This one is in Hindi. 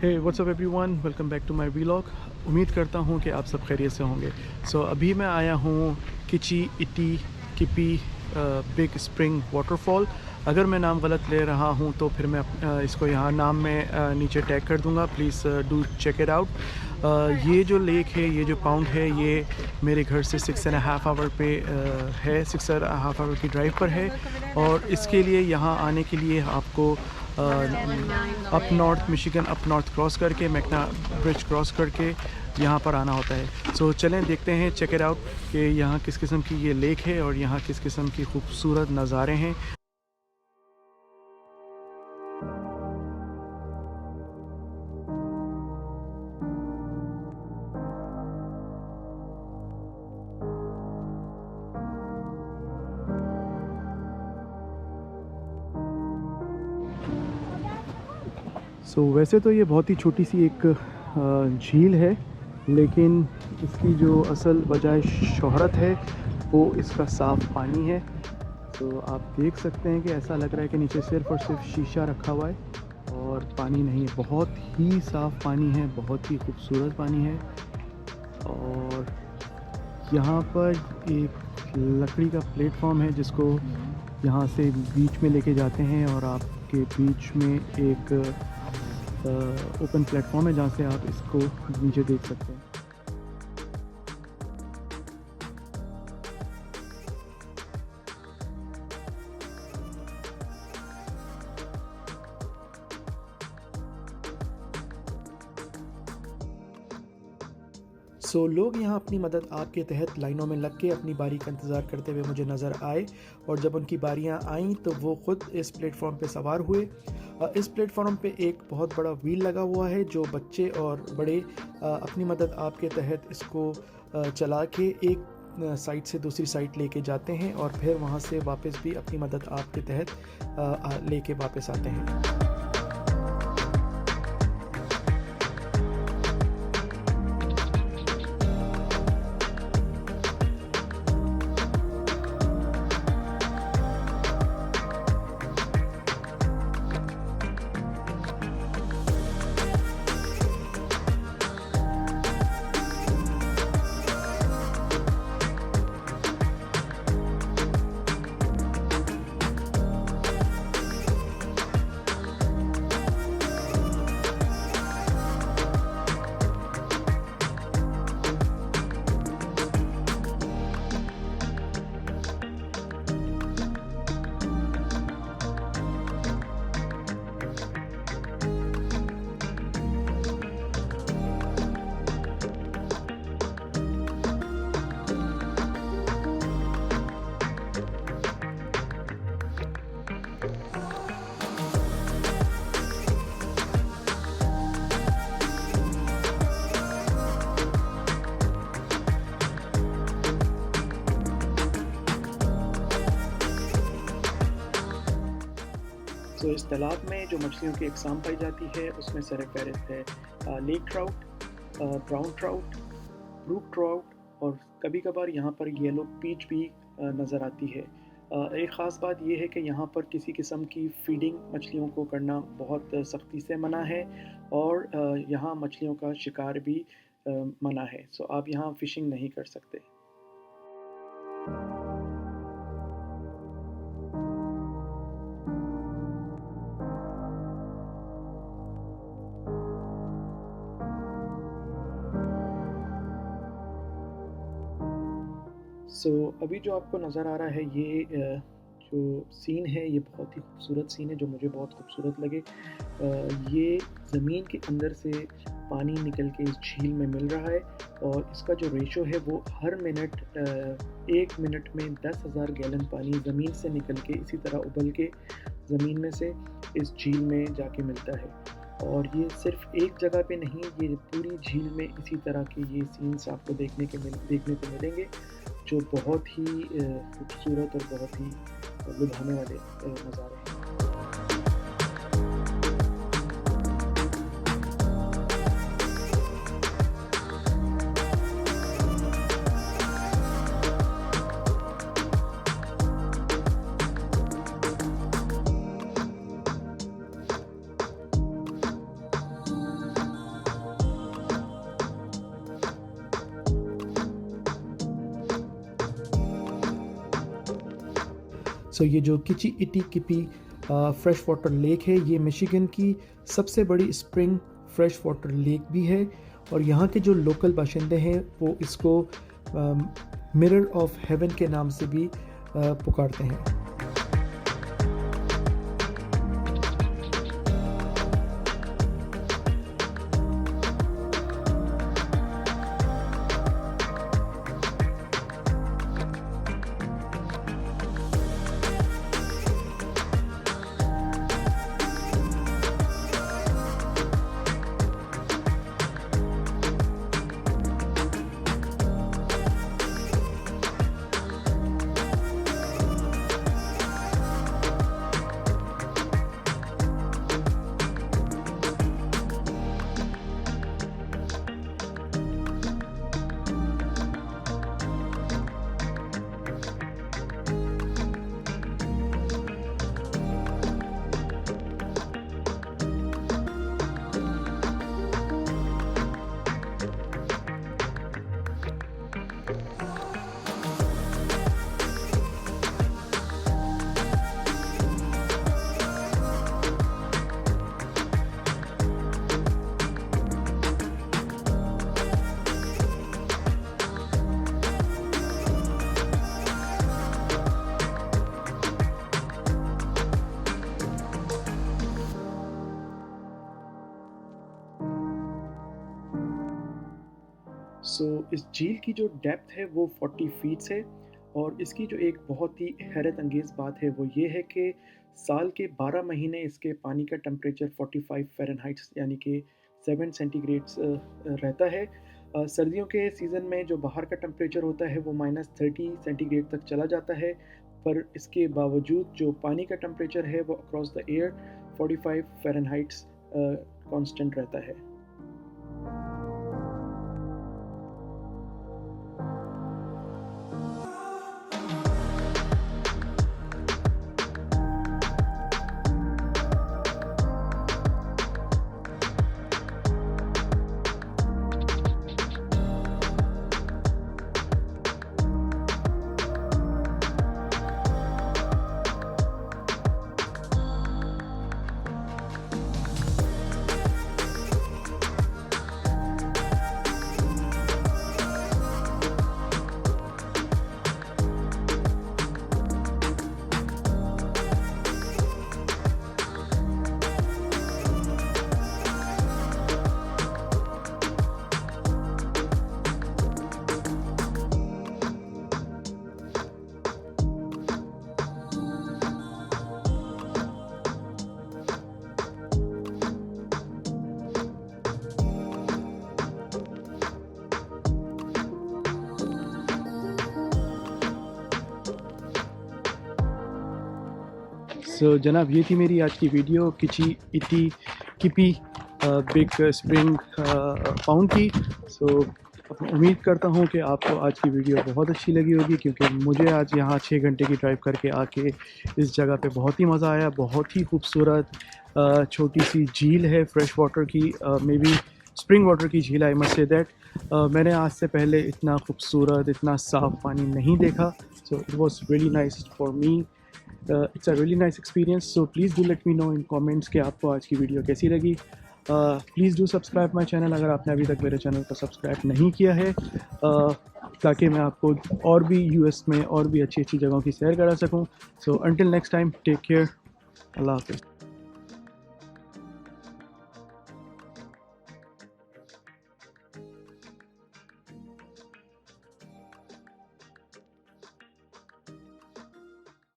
Hey what's up everyone, welcome back to my vlog. उम्मीद करता हूँ कि आप सब खैरियत से होंगे। अभी मैं आया हूँ किची इटी किपी बिग स्प्रिंग वाटरफॉल। अगर मैं नाम गलत ले रहा हूँ तो फिर मैं इसको यहाँ नाम में नीचे टैग कर दूँगा। Please do check it out. ये जो लेक है, ये जो पाउंड है, ये मेरे घर से 6.5 आवर पे है, 6.5 आवर की ड्राइव पर है। और इसके लिए यहाँ आने के लिए आपको up north Michigan up north cross करके मैकना ब्रिज क्रॉस करके यहाँ पर आना होता है। चलें देखते हैं, चेक इट आउट कि यहाँ किस किस्म की ये लेक है और यहाँ किस किस्म की खूबसूरत नज़ारे हैं। वैसे तो ये बहुत ही छोटी सी एक झील है, लेकिन इसकी जो असल वजह शोहरत है वो इसका साफ़ पानी है। आप देख सकते हैं कि ऐसा लग रहा है कि नीचे सिर्फ़ और सिर्फ शीशा रखा हुआ है और पानी नहीं है। बहुत ही साफ़ पानी है, बहुत ही खूबसूरत पानी है। और यहाँ पर एक लकड़ी का प्लेटफॉर्म है जिसको यहाँ से बीच में लेके जाते हैं और आपके बीच में एक ओपन प्लेटफॉर्म है जहाँ से आप इसको नीचे देख सकते हैं। लोग यहाँ अपनी मदद आपके तहत लाइनों में लग के अपनी बारी का इंतज़ार करते हुए मुझे नज़र आए, और जब उनकी बारियाँ आईं तो वो ख़ुद इस प्लेटफॉर्म पे सवार हुए। इस प्लेटफॉर्म पे एक बहुत बड़ा व्हील लगा हुआ है जो बच्चे और बड़े अपनी मदद आपके तहत इसको चला के एक साइड से दूसरी साइड लेके जाते हैं और फिर वहाँ से वापस भी अपनी मदद आपके तहत लेके वापस आते हैं। इस तालाब में जो मछलियों की अक़साम पाई जाती है उसमें सरफ़हरिस्त है lake trout, brown trout, brook trout और कभी कभार यहाँ पर येलो पीच भी नज़र आती है। एक ख़ास बात यह है कि यहाँ पर किसी किस्म की फ़ीडिंग मछलियों को करना बहुत सख्ती से मना है और यहाँ मछलियों का शिकार भी मना है। आप यहाँ फ़िशिंग नहीं कर सकते। अभी जो आपको नज़र आ रहा है ये जो सीन है ये बहुत ही खूबसूरत सीन है जो मुझे बहुत खूबसूरत लगे। ये ज़मीन के अंदर से पानी निकल के इस झील में मिल रहा है और इसका जो रेशो है वो हर मिनट 1 मिनट में 10,000 गैलन पानी ज़मीन से निकल के इसी तरह उबल के ज़मीन में से इस झील में जाके मिलता है। और ये सिर्फ एक जगह पे नहीं, ये पूरी झील में इसी तरह के ये सीन्स आपको देखने को मिलेंगे जो बहुत ही खूबसूरत और बहुत ही लुभाने वाले नज़ारे हैं। सो ये जो किची इटी किपी फ्रेश वाटर लेक है, ये मिशिगन की सबसे बड़ी स्प्रिंग फ्रेश वाटर लेक भी है, और यहाँ के जो लोकल बाशिंदे हैं वो इसको मिरर ऑफ हेवन के नाम से भी पुकारते हैं। सो इस झील की जो डेप्थ है वो 40 फीट्स है, और इसकी जो एक बहुत ही हैरत अंगेज़ बात है वो ये है कि साल के 12 महीने इसके पानी का टेम्परेचर 45 फ़ारेनहाइट यानी कि 7 सेंटीग्रेड्स रहता है। सर्दियों के सीज़न में जो बाहर का टेम्परेचर होता है वो -30 सेंटीग्रेड तक चला जाता है, पर इसके बावजूद जो पानी का टेम्परेचर है वो अक्रॉस द एयर 45 फ़ारेनहाइट्स कांस्टेंट रहता है। सो जनाब, ये थी मेरी आज की वीडियो किची इटी किपी बिग स्प्रिंग पाउंड की। सो उम्मीद करता हूँ कि आपको आज की वीडियो बहुत अच्छी लगी होगी, क्योंकि मुझे आज यहाँ 6 घंटे की ड्राइव करके आके इस जगह पे बहुत ही मज़ा आया। बहुत ही खूबसूरत छोटी सी झील है फ्रेश वाटर की, मे बी स्प्रिंग वाटर की झील, आई मस्ट से दैट। मैंने आज से पहले इतना खूबसूरत, इतना साफ़ पानी नहीं देखा। So it was really nice for me. It's a really nice experience. So please do let me know in comments कि आपको आज की वीडियो कैसी लगी। Please do subscribe my channel अगर आपने अभी तक मेरे चैनल को सब्सक्राइब नहीं किया है, ताकि मैं आपको और भी यूएस में और भी अच्छी अच्छी जगहों की सैर करा सकूं। So until next time, take care, अल्लाह हाफ़िज़।